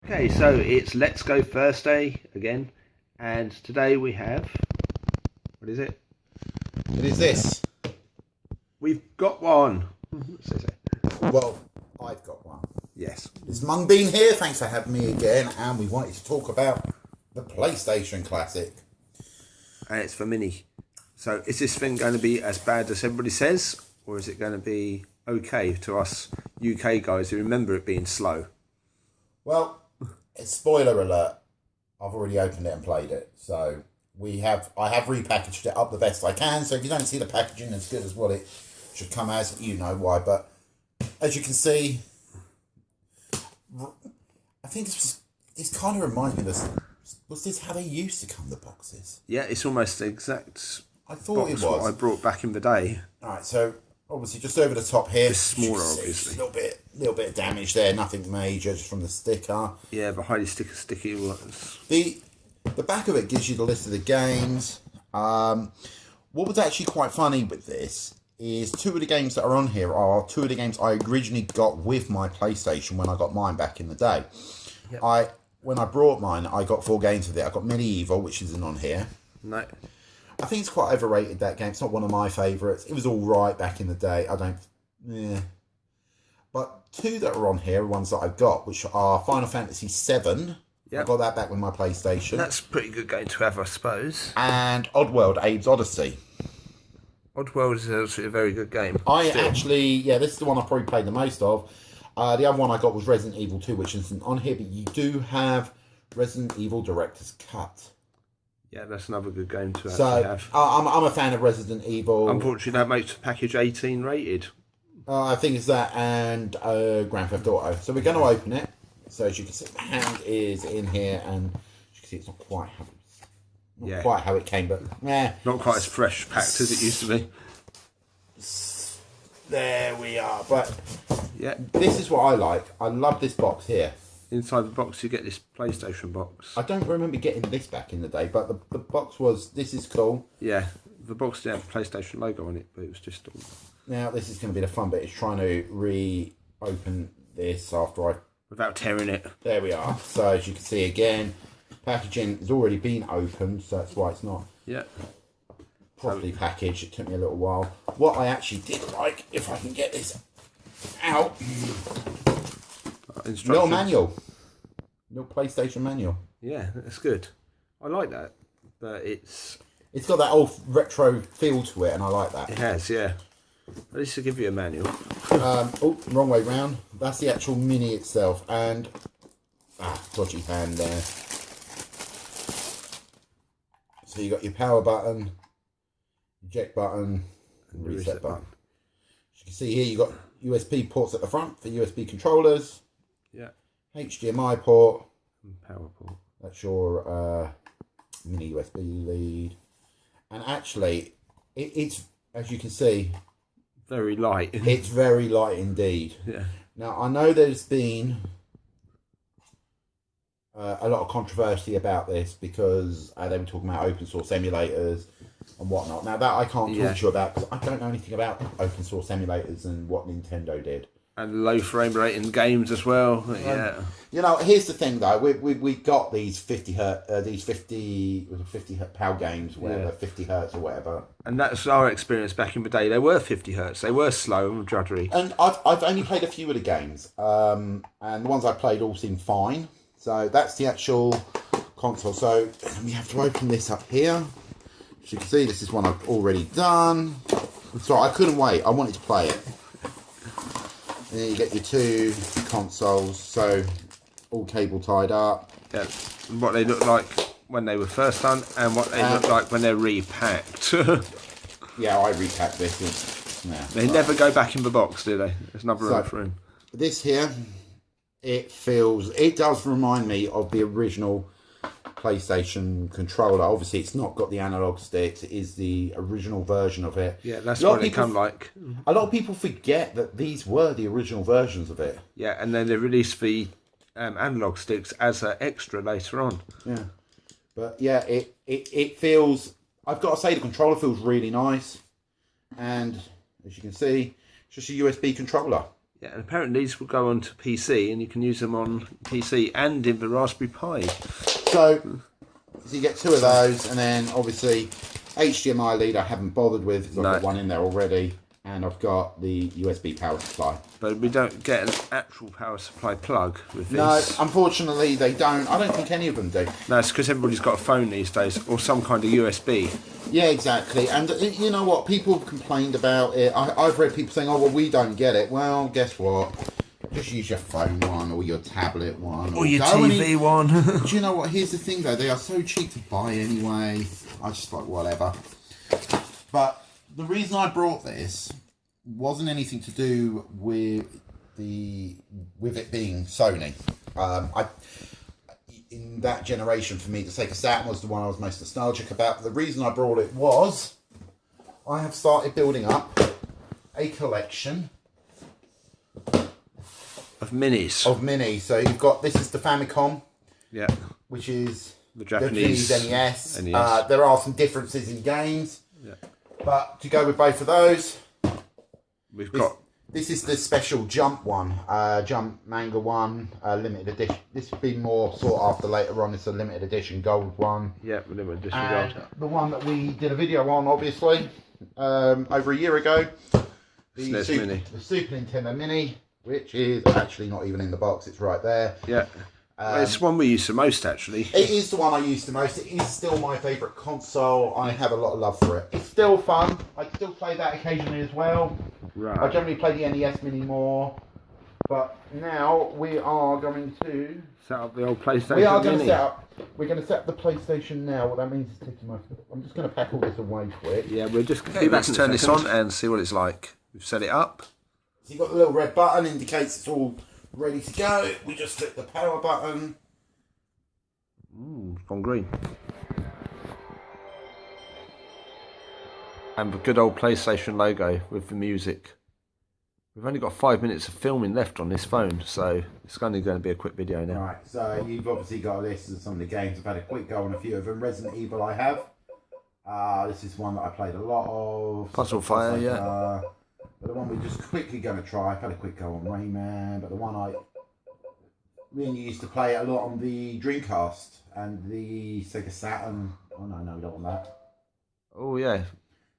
Okay, so it's Let's Go Thursday again, and today we have, what is it? It is this. We've got one. Well, I've got one. Yes. It's Mung Bean here. Thanks for having me again. And we wanted to talk about the PlayStation Classic. And it's for Mini. So is this thing going to be as bad as everybody says, or is it going to be okay to us UK guys who remember it being slow? Well, spoiler alert. I've already opened it and played it. So I have repackaged it up the best I can. So if you don't see the packaging as good as what it should come as, you know why. But as you can see, I think this kind of reminds me of this. Was this how they used to come, the boxes? Yeah, it's almost the exact. I thought it was what I brought back in the day. All right, so obviously just over the top here, It's smaller, obviously. A little bit of damage there, nothing major, just from the sticker. Yeah, but highly sticky was. The back of it gives you the list of the games. What was actually quite funny with this is two of the games that are on here are two of the games I originally got with my PlayStation when I got mine back in the day. Yep. When I brought mine, I got 4 games with it. I got Medieval, which isn't on here. No. I think it's quite overrated, that game. It's not one of my favourites. It was all right back in the day. But 2 that are on here are ones that I've got, which are Final Fantasy VII. Yep. I got that back with my PlayStation. That's a pretty good game to have, I suppose. And Oddworld, Abe's Odyssey. Oddworld is actually a very good game. This is the one I probably played the most of. The other one I got was Resident Evil 2, which isn't on here, but you do have Resident Evil Director's Cut. Yeah, that's another good game to actually have. I'm a fan of Resident Evil. Unfortunately, that makes the package 18 rated. I think it's that and Grand Theft Auto. So we're going to open it. So as you can see, the hand is in here, and as you can see, it's not quite how it came, but not quite as fresh packed as it used to be. There we are. But yeah, this is what I like. I love this box here. Inside the box, you get this PlayStation box. I don't remember getting this back in the day, but the box was. This is cool. Yeah, the box didn't have a PlayStation logo on it, but it was just all. Now this is going to be the fun bit. Is trying to reopen this after without tearing it. There we are. So as you can see again, packaging has already been opened, so that's why it's not properly packaged. It took me a little while. What I actually did like, if I can get this out, little manual, little PlayStation manual. Yeah, that's good. I like that, but it's got that old retro feel to it, and I like that. It has, yeah. At least to give you a manual. Wrong way round. That's the actual Mini itself, and dodgy hand there. So you got your power button, eject button, and reset button. As you can see here, you got USB ports at the front for USB controllers. Yeah. HDMI port. And power port. That's your mini USB lead. And actually, it's as you can see, very light. It's very light indeed. Yeah. Now I know there's been a lot of controversy about this because they were talking about open source emulators and whatnot. Now that I can't talk to you about because I don't know anything about open source emulators and what Nintendo did. And low frame rate in games as well. Yeah. You know, here's the thing though. We got these 50 PAL games, whatever, 50 hertz or whatever. And that's our experience back in the day. They were 50 hertz. They were slow and drudgery. And I've only played a few of the games, and the ones I played all seemed fine. So that's the actual console. So we have to open this up here. As you can see, this is one I've already done. So I couldn't wait. I wanted to play it. And then you get your 2 consoles, so all cable tied up. Yeah, what they look like when they were first done, and what they look like when they're repacked. Yeah, I repacked this. They never go back in the box, do they? There's another room. This here, it does remind me of the original PlayStation controller. Obviously, it's not got the analog sticks. It is the original version of it. Yeah, that's what they come like. A lot of people forget that these were the original versions of it. Yeah, and then they released the analog sticks as an extra later on. Yeah, but yeah, it feels. I've got to say, the controller feels really nice, and as you can see, it's just a USB controller. Yeah, and apparently these will go onto PC, and you can use them on PC and in the Raspberry Pi. So you get 2 of those, and then obviously HDMI lead I haven't bothered with because I've got one in there already, and I've got the USB power supply. But we don't get an actual power supply plug with this. No, unfortunately they don't. I don't think any of them do. No, it's because everybody's got a phone these days, or some kind of USB. Yeah, exactly. And you know what? People have complained about it. I've read people saying, oh, well, we don't get it. Well, guess what? Just use your phone one or your tablet one. Or your TV one. Do you know what? Here's the thing, though. They are so cheap to buy anyway. I just like, whatever. But the reason I brought this wasn't anything to do with it being Sony. In that generation, for me, the Sega Saturn was the one I was most nostalgic about. But the reason I brought it was I have started building up a collection of minis. So you've got, this is the Famicom, yeah, which is the Japanese NES. NES. There are some differences in games, yeah. But to go with both of those, we've got. This is the special Jump one, Jump Manga one, limited edition. This would be more sought after later on. It's a limited edition gold one. Yeah, limited edition and gold. the one that we did a video on, obviously, over a year ago. The Super Nintendo Mini, which is actually not even in the box. It's right there. Yeah. It's one we use the most, actually. It is the one I use the most. It is still my favourite console. I have a lot of love for it. It's still fun. I still play that occasionally as well. Right. I generally play the NES Mini more. But now we are going to set up the old PlayStation. We're going to set up the PlayStation now. What that means is taking my. I'm just going to pack all this away quick. Yeah, we're just going to turn this on and see what it's like. We've set it up. So you've got the little red button, indicates it's all ready to go. We just click the power button. It's gone green. And the good old PlayStation logo with the music. We've only got 5 minutes of filming left on this phone, so it's only going to be a quick video now. Right, so you've obviously got a list of some of the games. I've had a quick go on a few of them. Resident Evil I have. This is one that I played a lot of. Puzzle Fire, yeah. But the one we're just quickly going to try, I've had a quick go on Rayman, but the one I really used to play a lot on the Dreamcast and the Sega Saturn. Oh no, we don't want that. Oh yeah.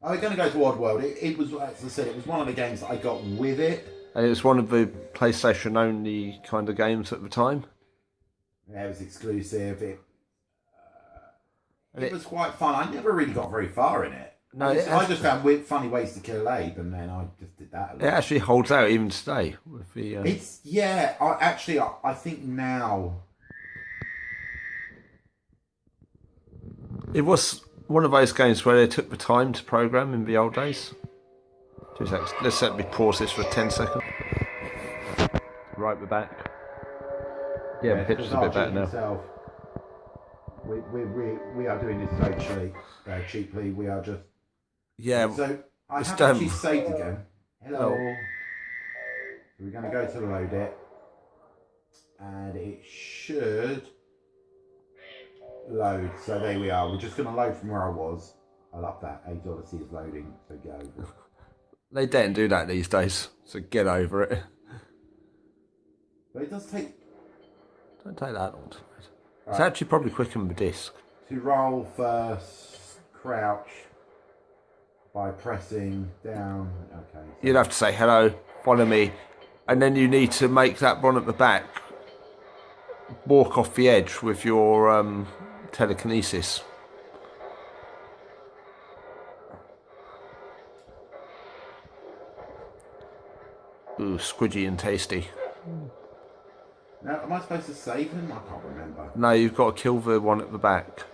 I'm going to go to Oddworld. It was, as I said, it was one of the games that I got with it. And it was one of the PlayStation only kind of games at the time. Yeah, it was exclusive. It was quite fun. I never really got very far in it. No, I just found funny ways to kill Abe, and then I just did that. It actually holds out even today. With the, It's I think now it was one of those games where they took the time to program in the old days. 2 seconds. Let's let me pause this for 10 seconds. Right, we're back. Yeah, the picture's a bit better now. We are doing this so cheaply. We are just So I have actually saved again. Hello. So we're going to go to load it, and it should load. So there we are. We're just going to load from where I was. I love that. Age Odyssey is loading. So go. They don't do that these days. So get over it. But it does take. Don't take that long. It's actually probably quicker than the disc. To roll first, crouch by pressing down. Okay. So you'd have to say hello, follow me, and then you need to make that one at the back walk off the edge with your telekinesis. Ooh, squidgy and tasty. Now, am I supposed to save him? I can't remember. No, you've got to kill the one at the back.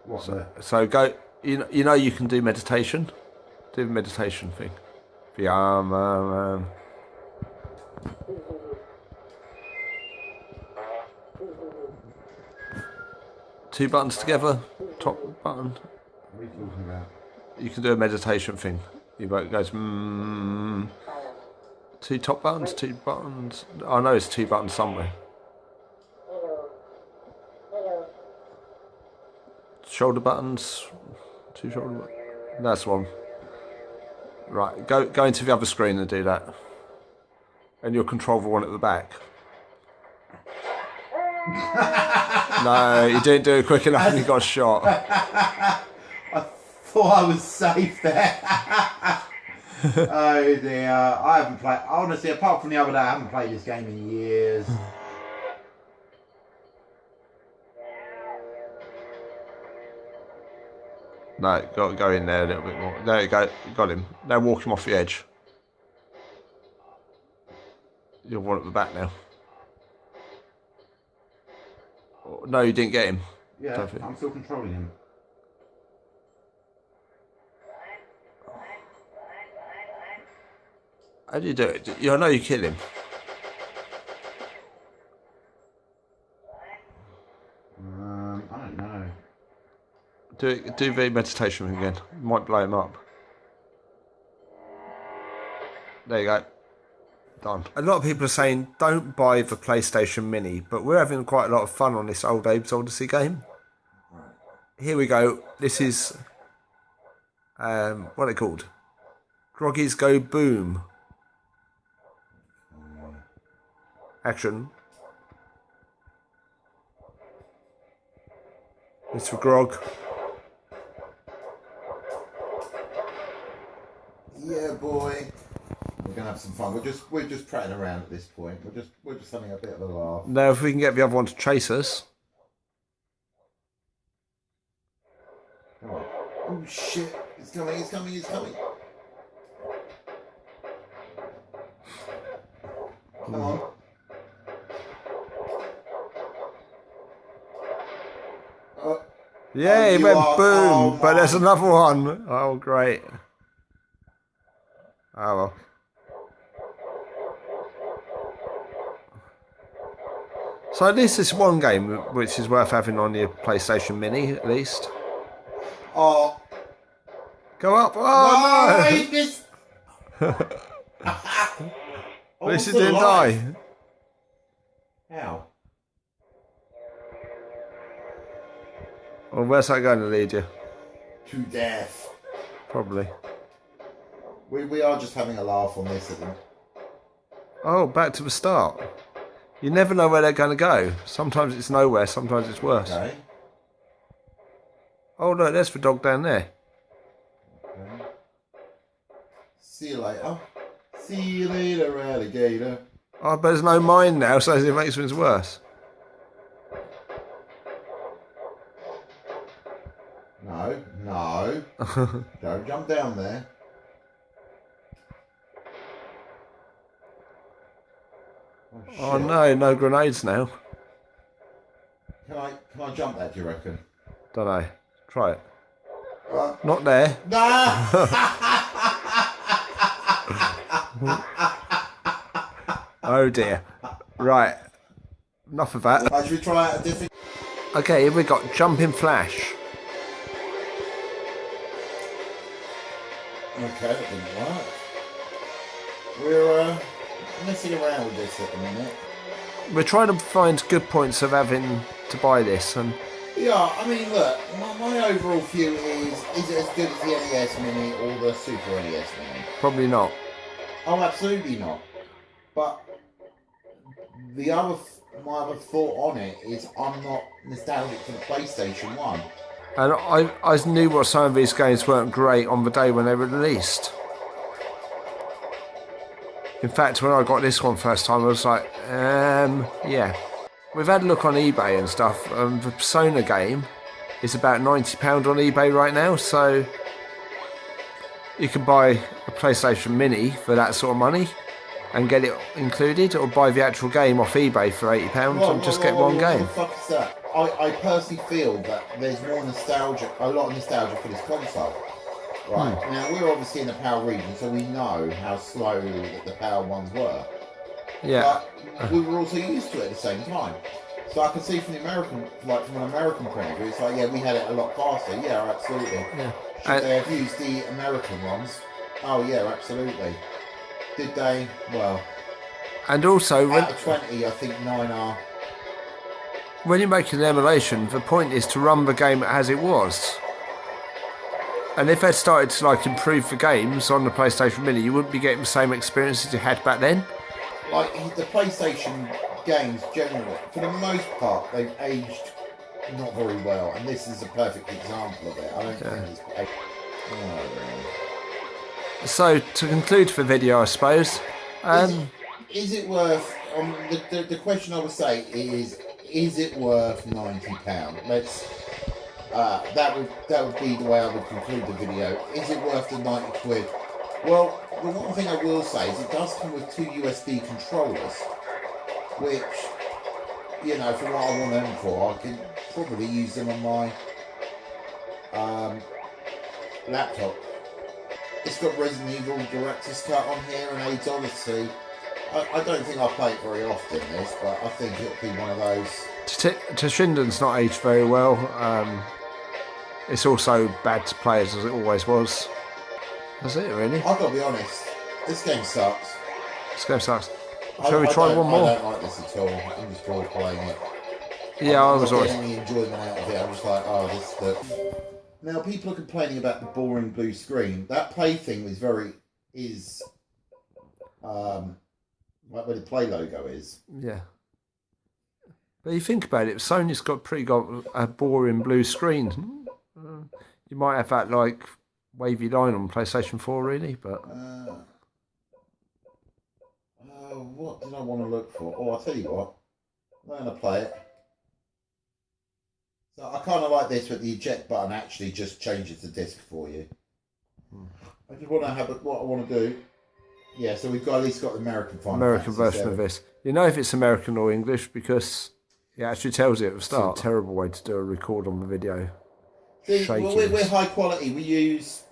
What so go. You know you can do meditation. Do the meditation thing. The 2 buttons together. Top button. What are you talking about? You can do a meditation thing. It goes. 2 top buttons, 2 buttons. I know it's 2 buttons somewhere. Shoulder buttons. 2 shoulder buttons. That's one. Right, go into the other screen and do that. And you'll control the one at the back. No, you didn't do it quick enough and you got shot. I thought I was safe there. Oh dear, I haven't played, honestly, apart from the other day, I haven't played this game in years. No, got to go in there a little bit more. There you go, you got him. Now walk him off the edge. You're one at the back now. No, you didn't get him. Yeah, I'm still controlling him. How do you do it? I know you kill him. I don't know. Do the meditation again. Might blow him up. There you go. Done. A lot of people are saying don't buy the PlayStation Mini, but we're having quite a lot of fun on this Old Abe's Odyssey game. Here we go. This is what are they called? Groggies Go Boom. Action. It's for Grog. Yeah, boy. We're gonna have some fun. We're just prattling around at this point. We're just having a bit of a laugh. Now, if we can get the other one to chase us. Come on. Oh shit! It's coming! It's coming! It's coming! Come on! Yeah, he went boom, but there's another one. Oh, great. Oh, well. So this is one game which is worth having on your PlayStation Mini, at least. Oh. Go up. Oh, no! At least it didn't die. How? Well, where's that going to lead you? To death. Probably. We are just having a laugh on this at them. Oh, back to the start. You never know where they're going to go. Sometimes it's nowhere, sometimes it's worse. Okay. Oh, look, there's the dog down there. Okay. See you later. See you later, alligator. Oh, but there's no mine now, so it makes things worse. No, no. Don't jump down there. Oh no, no grenades now. Can I jump that, do you reckon? Don't know. Try it. Not there. Oh dear. Right. Enough of that. Should we try a different... Okay, here we got Jumping Flash. Okay, that didn't work. We're messing around with this at the minute. We're trying to find good points of having to buy this, and yeah, I mean, look, my overall view is it as good as the NES Mini or the Super NES Mini? probably not. Oh, absolutely not. But my other thought on it is I'm not nostalgic for the PlayStation 1. And I knew what some of these games weren't great on the day when they were released. In fact, when I got this one first time, I was like, yeah. We've had a look on eBay and stuff. The Persona game is about £90 on eBay right now, so you can buy a PlayStation Mini for that sort of money and get it included, or buy the actual game off eBay for £80 and just get one game. What the fuck is that? I personally feel that there's more nostalgia, a lot of nostalgia for this console. Right, now we're obviously in the PAL region, so we know how slow the PAL ones were. Yeah. But we were also used to it at the same time. So I can see from the American, like from an American point of view, it's like, yeah, we had it a lot faster. Yeah, absolutely. Yeah. Should they have used the American ones? Oh yeah, absolutely. Did they? Well. And also, out of 20, I think 9 are. When you're making an emulation, the point is to run the game as it was. And if they started to like improve the games on the PlayStation Mini, you wouldn't be getting the same experience as you had back then. like the PlayStation games generally, for the most part, they've aged not very well, and this is a perfect example of it. I don't think it's aged. So to conclude the video, I suppose, Is it worth? The question I would say is it worth £90? Let's. That would be the way I would conclude the video. Is it worth the £90? Well, the one thing I will say is it does come with 2 USB controllers, which, you know, for what I want them for, I could probably use them on my laptop. It's got Resident Evil Director's Cut on here and AIDS Odyssey. I don't think I'll play it very often, this, but I think it'll be one of those. Toshinden's not aged very well. It's also bad to play as it always was. That's it, really. I've got to be honest, this game sucks. This game sucks. Shall we try one more? I don't like this at all. I'm just bored playing it. Yeah, I was always. I'm not getting any enjoyment out of it. I'm just like, oh, this. Now, people are complaining about the boring blue screen. That play thing is like where the play logo is. Yeah. But you think about it, Sony's got a boring blue screen. You might have that like wavy line on PlayStation 4, really, but. What did I want to look for? Oh, I'll tell you what. I'm going to play it. So I kind of like this, but the eject button actually just changes the disc for you. I just want to have what I want to do. Yeah, so we've got at least got the American version of this. You know if it's American or English because it actually tells you at the start. It's a terrible way to do a record on the video. See, well, we're high quality. We use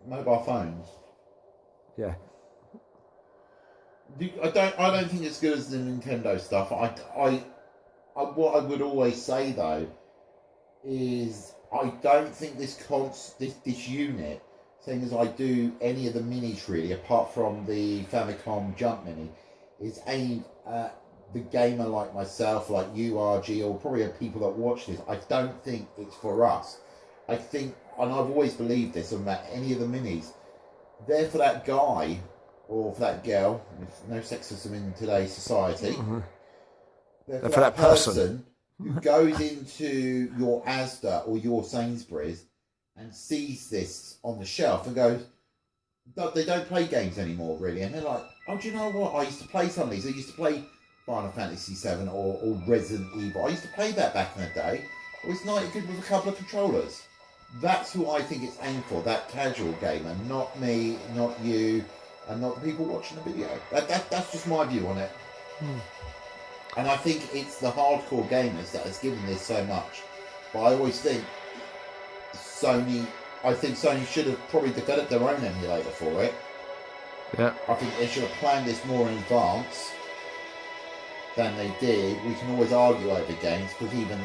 mobile phones. Yeah. I don't think it's good as the Nintendo stuff. What I would always say though is I don't think this unit, same as I do any of the minis really, apart from the Famicom Jump Mini, is aimed at the gamer like myself, like you, RG, or probably people that watch this. I don't think it's for us. I think, and I've always believed this, on that any of the minis, they're for that guy or for that girl. No sexism in today's society. Mm-hmm. They're for that person who goes into your Asda or your Sainsbury's and sees this on the shelf and goes, they don't play games anymore, really. And they're like, oh, do you know what? I used to play some of these. I used to play Final Fantasy VII or Resident Evil. I used to play that back in the day. Well, it's not good with a couple of controllers. That's who I think it's aimed for, that casual gamer. Not me, not you, and not the people watching the video. That's just my view on it. And I think it's the hardcore gamers that has given this so much. But I always think Sony should have probably developed their own emulator for it. Yeah. I think they should have planned this more in advance than they did. We can always argue over games, because even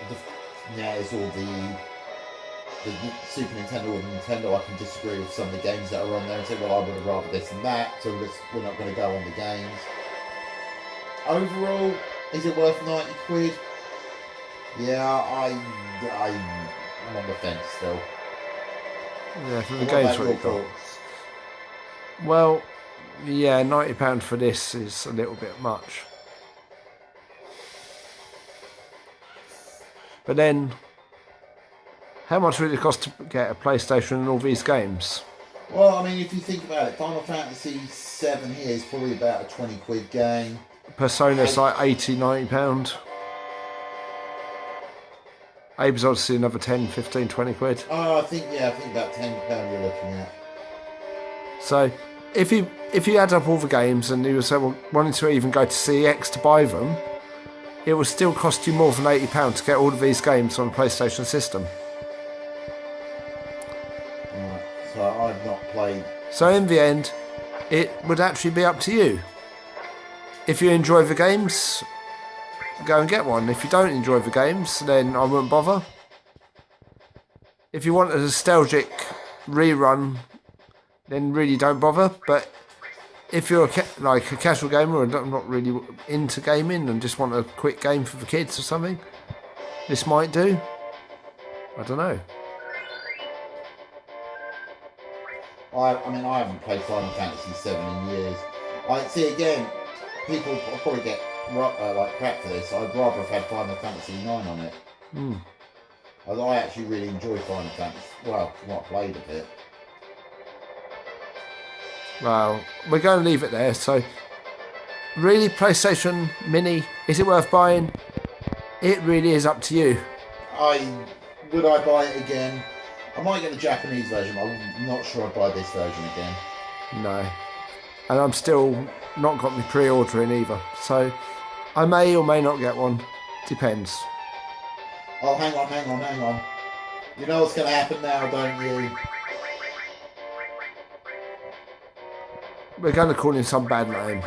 the NES or the Super Nintendo or the Nintendo, I can disagree with some of the games that are on there and say, well, I would have rather this and that, so we're not going to go on the games. Overall, is it worth £90? Yeah, I'm on the fence still. Yeah, for the games what you got. Well, yeah, £90 for this is a little bit much. But then, how much would it cost to get a PlayStation and all these games? Well, I mean, if you think about it, Final Fantasy VII here is probably about a £20 game. Persona's like £80-90. Abe's Odyssey another 10, 15, 20 quid. Oh, I think about £10 you're looking at. So if you add up all the games and you were wanting to even go to CX to buy them, it will still cost you more than £80 to get all of these games on a PlayStation system. Right, so I've not played. So in the end, it would actually be up to you. If you enjoy the games, go and get one. If you don't enjoy the games, then I wouldn't bother. If you want a nostalgic rerun, then really don't bother. But if you're like a casual gamer and not really into gaming and just want a quick game for the kids or something, this might do. I don't know. I mean, I haven't played Final Fantasy VII in years. I see again. people will probably get like crap for this. I'd rather have had Final Fantasy 9 on it. Although I actually really enjoy Final Fantasy. Well, not played a bit. Well, we're going to leave it there. So, really, PlayStation Mini, is it worth buying? It really is up to you. Would I buy it again? I might get the Japanese version. I'm not sure I'd buy this version again. No. And I'm still not got me pre-ordering either. So, I may or may not get one. Depends. Oh, hang on. You know what's going to happen now, don't you? We're going to call him some bad name.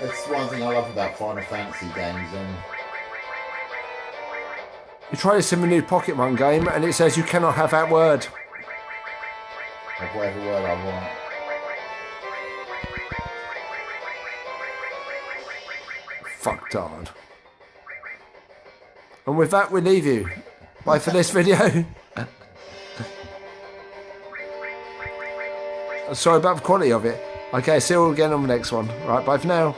That's one thing I love about Final Fantasy games. You try this in the new Pokemon game and it says you cannot have that word. Have whatever word I want. Fucked hard. And with that, we leave you. Bye for this video. Sorry about the quality of it. Okay, see you all again on the next one. Right, bye for now.